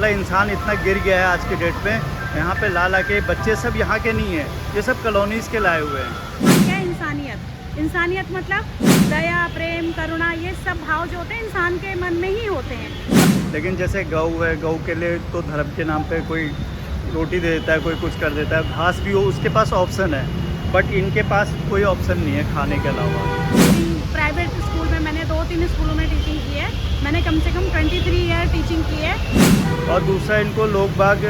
इंसान इतना गिर गया है आज के डेट में। यहाँ पे ला के बच्चे सब यहाँ के नहीं है, ये सब कॉलोनीज के लाए हुए हैं। क्या इंसानियत मतलब दया, प्रेम, करुणा, ये सब भाव जो होते हैं इंसान के मन में ही होते हैं। लेकिन जैसे गऊ है, गऊ के लिए तो धर्म के नाम पे कोई रोटी दे देता है, कोई कुछ कर देता है, घास भी हो उसके पास ऑप्शन है, बट इनके पास कोई ऑप्शन नहीं है खाने के अलावा। प्राइवेट स्कूल में मैंने 2-3 स्कूलों में टीचिंग की है। मैंने कम से कम 23 ईयर टीचिंग की है। और दूसरा, इनको लोग बाग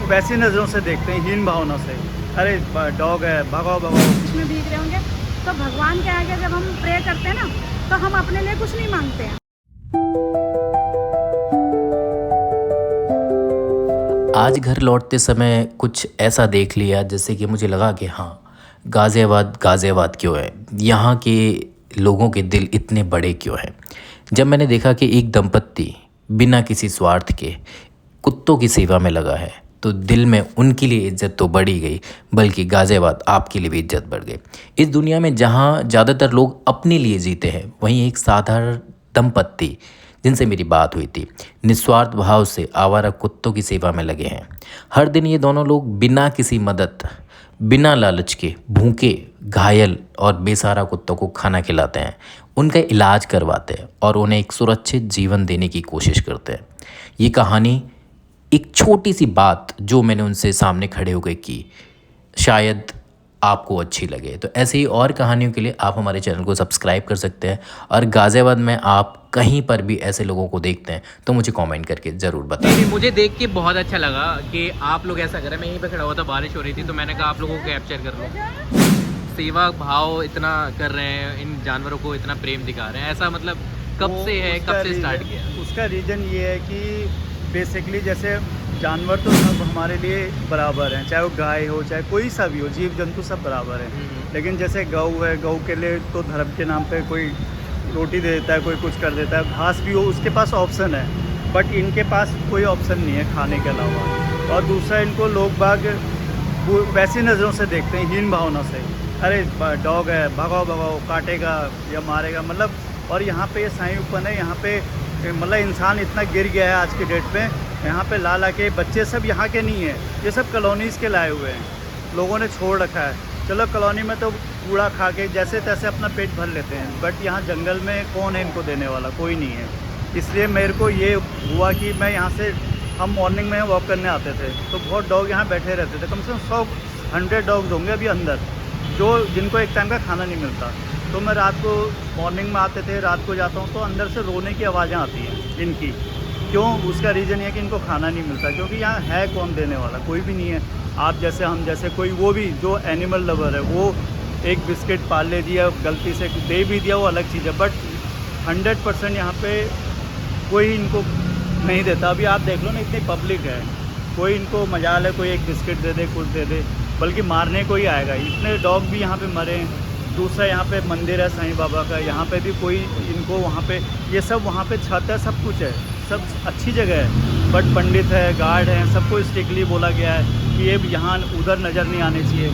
वैसी नज़रों से देखते हैं, हीन भावना से। अरे डॉग है, भगाओ भगाओ। इसमें भीग रहे होंगे तो भगवान के आगे जब हम प्रे करते हैं ना, तो हम अपने लिए कुछ नहीं मांगते हैं। आज घर लौटते समय कुछ ऐसा देख लिया जैसे कि मुझे लगा कि हाँ, गाज़ियाबाद क्यों है, यहाँ के लोगों के दिल इतने बड़े क्यों हैं। जब मैंने देखा कि एक दंपत्ति बिना किसी स्वार्थ के कुत्तों की सेवा में लगा है, तो दिल में उनके लिए इज्जत तो बढ़ ही गई, बल्कि गाज़ियाबाद आपके लिए भी इज्जत बढ़ गई। इस दुनिया में जहाँ ज़्यादातर लोग अपने लिए जीते हैं, वहीं एक साधारण दंपत्ति जिनसे मेरी बात हुई थी, निस्वार्थ भाव से आवारा कुत्तों की सेवा में लगे हैं। हर दिन ये दोनों लोग बिना किसी मदद, बिना लालच के भूखे, घायल और बेसहारा कुत्तों को खाना खिलाते हैं, उनका इलाज करवाते हैं और उन्हें एक सुरक्षित जीवन देने की कोशिश करते हैं। ये कहानी एक छोटी सी बात जो मैंने उनसे सामने खड़े होकर की, शायद आपको अच्छी लगे। तो ऐसे ही और कहानियों के लिए आप हमारे चैनल को सब्सक्राइब कर सकते हैं। और गाज़ियाबाद में आप कहीं पर भी ऐसे लोगों को देखते हैं तो मुझे कमेंट करके ज़रूर बताएं। नहीं, मुझे देख के बहुत अच्छा लगा कि आप लोग ऐसा कर रहे हैं। मैं यहीं पे खड़ा हुआ था, बारिश हो रही थी, तो मैंने कहा आप लोगों को कैप्चर कर लो। सेवा भाव इतना कर रहे हैं, इन जानवरों को इतना प्रेम दिखा रहे हैं, ऐसा मतलब कब से है, कब से स्टार्ट किया? उसका रीज़न ये है कि बेसिकली जैसे जानवर तो सब हमारे लिए बराबर हैं, चाहे वो गाय हो, चाहे कोई सा भी हो, जीव जंतु सब बराबर हैं। लेकिन जैसे गऊ है, गऊ के लिए तो धर्म के नाम पे कोई रोटी दे देता है, कोई कुछ कर देता है, घास भी हो उसके पास ऑप्शन है, बट इनके पास कोई ऑप्शन नहीं है खाने के अलावा। और दूसरा, इनको लोग बाग वैसी नज़रों से देखते हैं, हीन भावना से। अरे डॉग है, भगाओ भगाओ, काटेगा या मारेगा, मतलब। और यहाँ पे ये साईंपन है, यहाँ पे मतलब इंसान इतना गिर गया है आज के डेट में। यहाँ पे ला के बच्चे सब यहाँ के नहीं है, ये सब कॉलोनीज़ के लाए हुए हैं, लोगों ने छोड़ रखा है। चलो कॉलोनी में तो कूड़ा खा के जैसे तैसे अपना पेट भर लेते हैं, बट यहाँ जंगल में कौन है इनको देने वाला, कोई नहीं है। इसलिए मेरे को ये हुआ कि मैं यहाँ से, हम मॉर्निंग में वॉक करने आते थे तो बहुत डॉग यहाँ बैठे रहते थे, कम से कम 100 डॉग्स होंगे अभी अंदर, जो जिनको एक टाइम का खाना नहीं मिलता। तो मैं रात को, मॉर्निंग में आते थे, रात को जाता हूँ तो अंदर से रोने की आवाज़ें आती हैं इनकी। क्यों? उसका रीज़न ये है कि इनको खाना नहीं मिलता, क्योंकि यहाँ है कौन देने वाला, कोई भी नहीं है। आप जैसे, हम जैसे, कोई वो भी जो एनिमल लवर है, वो एक बिस्किट पाल ले दिया, गलती से दे भी दिया, वो अलग चीज़ है, बट 100% यहाँ पे कोई इनको नहीं देता। अभी आप देख लो ना, इतनी पब्लिक है, कोई इनको मजाल है कोई एक बिस्किट दे दे, कुछ दे दे, बल्कि मारने को ही आएगा। इतने डॉग भी यहाँ पे मरे हैं। दूसरा, यहाँ पे मंदिर है साईं बाबा का, यहाँ पे भी कोई इनको, वहाँ पे ये सब, वहाँ पे छत है, सब कुछ है, सब अच्छी जगह है, बट पंडित है, गार्ड हैं, सबको स्ट्रिक्टली बोला गया है कि ये यहाँ उधर नज़र नहीं आने चाहिए।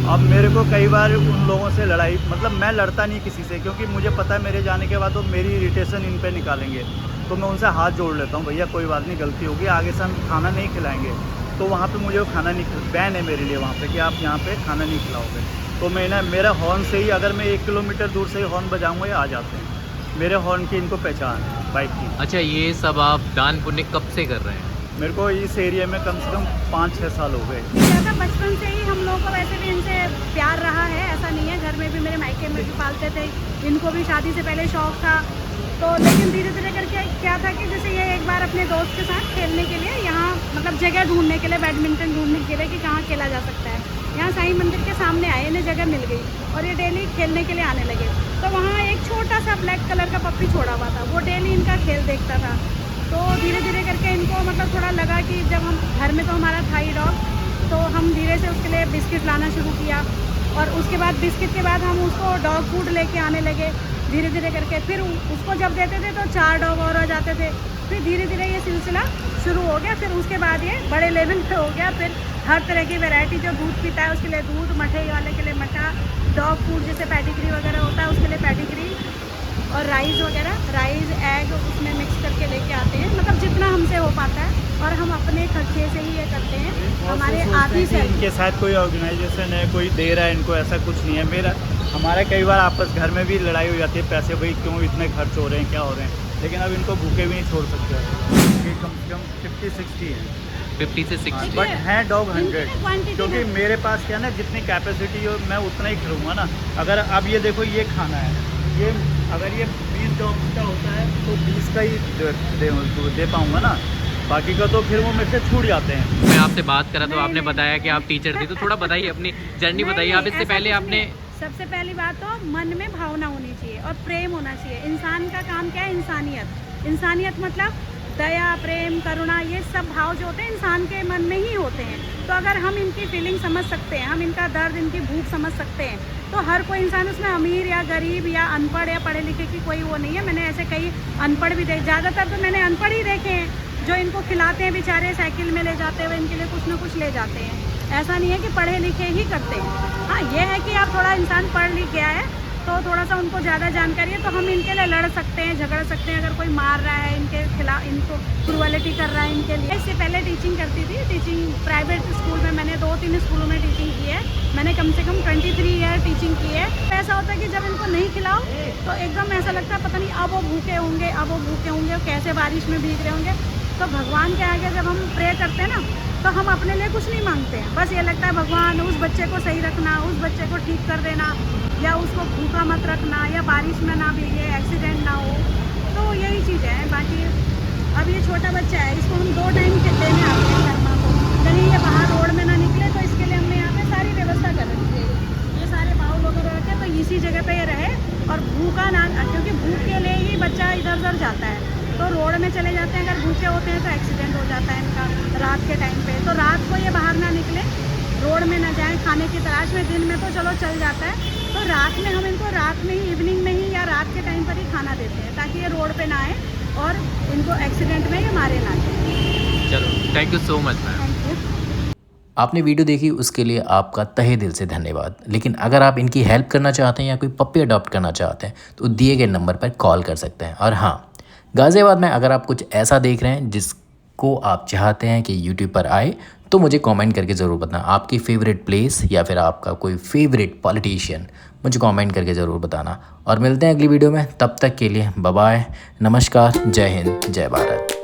अब मेरे को कई बार उन लोगों से लड़ाई, मतलब मैं लड़ता नहीं किसी से, क्योंकि मुझे पता है मेरे जाने के बाद वो मेरी इरिटेशन इन पे निकालेंगे, तो मैं उनसे हाथ जोड़ लेता हूँ, भैया कोई बात नहीं, गलती होगी, आगे से हम खाना नहीं खिलाएँगे। तो वहाँ पे मुझे वो खाना नहीं, बैन है मेरे लिए वहाँ पे कि आप यहाँ पे खाना नहीं खिलाओगे। तो मैं ना, मेरा हॉर्न से ही, अगर मैं 1 किलोमीटर दूर से ही हॉर्न बजाऊँगा, ये आ जाते हैं। मेरे हॉर्न की इनको पहचान है बाइक की। अच्छा, ये सब आप दान पुण्य कब से कर रहे हैं? मेरे को इस एरिया में कम से कम 5-6 साल हो गए। जैसा बचपन से ही हम लोगों को वैसे भी इनसे प्यार रहा है, ऐसा नहीं है। घर में भी, मेरे मायके में भी पालते थे, इनको भी शादी से पहले शौक था। तो लेकिन धीरे धीरे करके क्या था कि जैसे ये एक बार अपने दोस्त के साथ खेलने के लिए यहाँ, मतलब जगह ढूंढने के लिए, बैडमिंटन ढूंढने के लिए कि कहाँ खेला जा सकता है, यहाँ साईं मंदिर के सामने आए, इन्हें जगह मिल गई और ये डेली खेलने के लिए आने लगे। तो वहाँ एक छोटा सा ब्लैक कलर का पप्पी छोड़ा हुआ था, वो डेली इनका खेल देखता था। तो धीरे धीरे करके इनको मतलब थोड़ा लगा कि जब हम घर में, तो हमारा था ही डॉग, तो हम धीरे से उसके लिए बिस्किट लाना शुरू किया, और उसके बाद बिस्किट के बाद हम उसको डॉग फूड लेके आने लगे धीरे धीरे करके। फिर उसको जब देते थे तो 4 डॉग और हो जाते थे। फिर धीरे धीरे ये सिलसिला शुरू हो गया। फिर उसके बाद ये बड़े लेवल पे हो गया। फिर हर तरह की वैरायटी, जो दूध पीता है उसके लिए दूध, मठे वाले के लिए मठा, डॉग फूड जैसे पेडिग्री वगैरह होता है उसके लिए पेडिग्री, और राइस वगैरह, राइस एग उसमें मिक्स करके लेके आते हैं, मतलब जितना हमसे हो पाता है, और हम अपने खर्चे से ही ये करते हैं। हमारे आधी से इनके साथ कोई ऑर्गेनाइजेशन है, कोई दे रहा है इनको, ऐसा कुछ नहीं है। हमारा कई बार आपस घर में भी लड़ाई हो जाती है, पैसे भाई क्यों इतने खर्च हो रहे हैं, क्या हो रहे हैं, लेकिन अब इनको भूखे भी नहीं छोड़ सकते हैं। कम से कम 50-60 है, 50 से 60। बट हैं डॉग 100, क्वांटिटी क्योंकि मेरे पास क्या है ना, जितनी कैपेसिटी हो मैं उतना ही खिलाऊँगा ना। अगर अब ये देखो ये खाना है, ये अगर ये 20 डॉग का होता है तो 20 का ही दे पाऊँगा ना, बाकी का तो फिर वो मेरे से छूट जाते हैं। मैं आपसे बात करा तो आपने बताया कि आप टीचर थी, तो थोड़ा बताइए अपनी जर्नी बताइए आप। इससे पहले आपने सबसे पहली बात तो मन में भावना होनी चाहिए और प्रेम होना चाहिए। इंसान का काम क्या है? इंसानियत। इंसानियत मतलब दया, प्रेम, करुणा, ये सब भाव जो होते हैं इंसान के मन में ही होते हैं। तो अगर हम इनकी फीलिंग समझ सकते हैं, हम इनका दर्द, इनकी भूख समझ सकते हैं, तो हर कोई इंसान, उसमें अमीर या गरीब या अनपढ़ या पढ़े लिखे की कोई वो नहीं है। मैंने ऐसे कई अनपढ़ भी देखे, ज़्यादातर तो मैंने अनपढ़ ही देखे हैं जो इनको खिलाते हैं, बेचारे साइकिल में ले जाते हुए इनके लिए कुछ ना कुछ ले जाते हैं। ऐसा नहीं है कि पढ़े लिखे ही करते हैं। हाँ, ये है कि आप थोड़ा इंसान पढ़ लिख गया है तो थोड़ा सा उनको ज़्यादा जानकारी है, तो हम इनके लिए लड़ सकते हैं, झगड़ सकते हैं। अगर कोई मार रहा है इनके खिलाफ, इनको क्रूअलिटी कर रहा है इनके लिए। इससे पहले टीचिंग करती थी, टीचिंग प्राइवेट स्कूल में मैंने 2-3 स्कूलों में टीचिंग की है। मैंने कम से कम 23 ईयर टीचिंग की है। ऐसा होता है कि जब इनको नहीं खिलाओ तो एकदम ऐसा लगता है पता नहीं अब वो भूखे होंगे, अब वो भूखे होंगे, कैसे बारिश में भीग रहे होंगे। तो भगवान के आगे जब हम प्रे करते हैं ना, तो हम अपने लिए कुछ नहीं मांगते हैं, बस ये लगता है भगवान उस बच्चे को सही रखना, उस बच्चे को ठीक कर देना, या उसको भूखा मत रखना, या बारिश में ना भीगे, एक्सीडेंट ना हो। तो यही चीज़ है। बाकी अब ये छोटा बच्चा है, इसको हम 2 टाइम देने आते हैं शर्मा को, कहीं ये बाहर रोड में ना निकले, तो इसके लिए हमने यहाँ पे सारी व्यवस्था कर रखी है। ये सारे बाउल वगैरह रखे तो इसी जगह पे ये रहे और भूखा ना, क्योंकि भूख के लिए ही बच्चा इधर उधर जाता है। तो रोड में चले जाते हैं, अगर भूखे होते हैं तो एक्सीडेंट हो जाता है इनका रात के टाइम पे। तो रात को ये बाहर ना निकले, रोड में ना जाएं खाने की तलाश में। दिन में तो चलो चल जाता है, तो रात में हम इनको रात में ही, इवनिंग में ही या रात के टाइम पर ही खाना देते हैं, ताकि ये रोड पे ना आए और इनको एक्सीडेंट में ये मारे ना जाए। चलो, thank you so much ma'am. Thank you. आपने वीडियो देखी उसके लिए आपका तहे दिल से धन्यवाद। लेकिन अगर आप इनकी हेल्प करना चाहते हैं या कोई पप्पी अडॉप्ट करना चाहते हैं तो दिए गए नंबर पर कॉल कर सकते हैं। और हाँ, गाज़ियाबाद में अगर आप कुछ ऐसा देख रहे हैं जिसको आप चाहते हैं कि यूट्यूब पर आए, तो मुझे कमेंट करके ज़रूर बताना। आपकी फेवरेट प्लेस या फिर आपका कोई फेवरेट पॉलिटिशियन मुझे कमेंट करके ज़रूर बताना। और मिलते हैं अगली वीडियो में, तब तक के लिए बाय बाय, नमस्कार, जय हिंद, जय भारत।